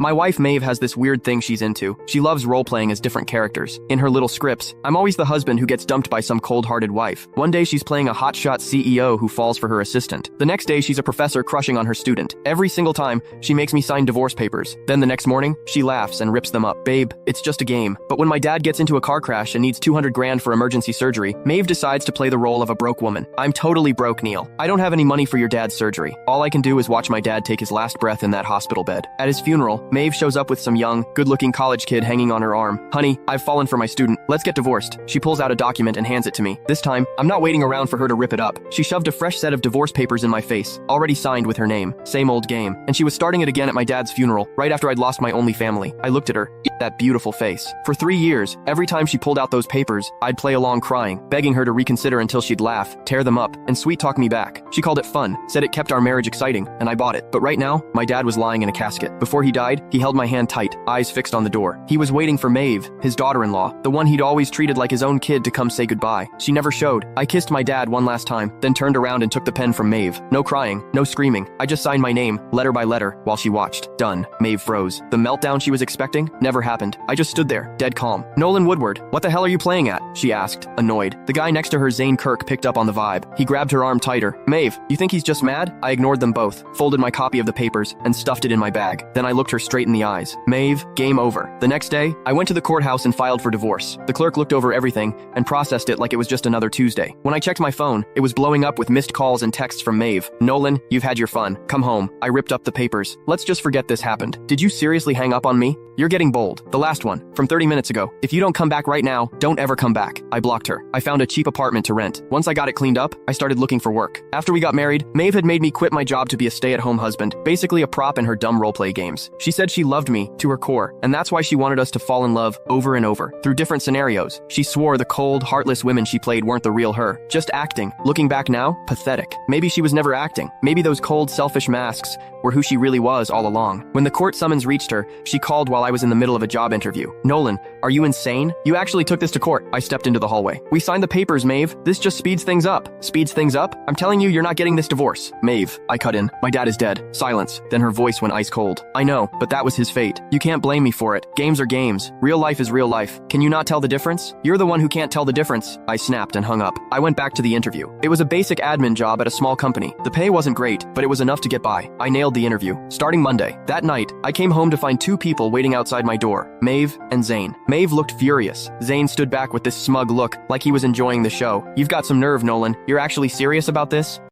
My wife Maeve has this weird thing she's into. She loves role-playing as different characters. In her little scripts, I'm always the husband who gets dumped by some cold-hearted wife. One day she's playing a hotshot CEO who falls for her assistant. The next day she's a professor crushing on her student. Every single time, she makes me sign divorce papers. Then the next morning, she laughs and rips them up. Babe, it's just a game. But when my dad gets into a car crash and needs 200 grand for emergency surgery, Maeve decides to play the role of a broke woman. I'm totally broke, Neil. I don't have any money for your dad's surgery. All I can do is watch my dad take his last breath in that hospital bed. At his funeral, Maeve shows up with some young, good-looking college kid hanging on her arm. Honey, I've fallen for my student. Let's get divorced. She pulls out a document and hands it to me. This time, I'm not waiting around for her to rip it up. She shoved a fresh set of divorce papers in my face, already signed with her name. Same old game. And she was starting it again at my dad's funeral, right after I'd lost my only family. I looked at her. That beautiful face. For 3 years, every time she pulled out those papers, I'd play along crying, begging her to reconsider until she'd laugh, tear them up, and sweet-talk me back. She called it fun, said it kept our marriage exciting, and I bought it. But right now, my dad was lying in a casket. Before he died, he held my hand tight, eyes fixed on the door. He was waiting for Maeve, his daughter-in-law, the one he'd always treated like his own kid, to come say goodbye. She never showed. I kissed my dad one last time, then turned around and took the pen from Maeve. No crying, no screaming. I just signed my name, letter by letter, while she watched. Done. Maeve froze. The meltdown she was expecting never happened. I just stood there, dead calm. Nolan Woodward, what the hell are you playing at? She asked, annoyed. The guy next to her, Zane Kirk, picked up on the vibe. He grabbed her arm tighter. Maeve, you think he's just mad? I ignored them both, folded my copy of the papers, and stuffed it in my bag. Then I looked her straight in the eyes. Maeve, game over. The next day, I went to the courthouse and filed for divorce. The clerk looked over everything and processed it like it was just another Tuesday. When I checked my phone, it was blowing up with missed calls and texts from Maeve. Nolan, you've had your fun. Come home. I ripped up the papers. Let's just forget this happened. Did you seriously hang up on me? You're getting bold. The last one, from 30 minutes ago. If you don't come back right now, don't ever come back. I blocked her. I found a cheap apartment to rent. Once I got it cleaned up, I started looking for work. After we got married, Maeve had made me quit my job to be a stay-at-home husband, basically a prop in her dumb roleplay games. She said she loved me to her core, and that's why she wanted us to fall in love over and over, through different scenarios. She swore the cold, heartless women she played weren't the real her, just acting. Looking back now, pathetic. Maybe she was never acting. Maybe those cold, selfish masks were who she really was all along. When the court summons reached her, she called while I was in the middle of a job interview. Nolan, are you insane? You actually took this to court. I stepped into the hallway. We signed the papers, Maeve. This just speeds things up. Speeds things up? I'm telling you, you're not getting this divorce. Maeve, I cut in. My dad is dead. Silence. Then her voice went ice cold. I know, but that was his fate. You can't blame me for it. Games are games. Real life is real life. Can you not tell the difference? You're the one who can't tell the difference. I snapped and hung up. I went back to the interview. It was a basic admin job at a small company. The pay wasn't great, but it was enough to get by. I nailed the interview. Starting Monday. That night, I came home to find 2 people waiting outside my door, Maeve and Zane. Maeve looked furious. Zane stood back with this smug look, like he was enjoying the show. You've got some nerve, Nolan. You're actually serious about this?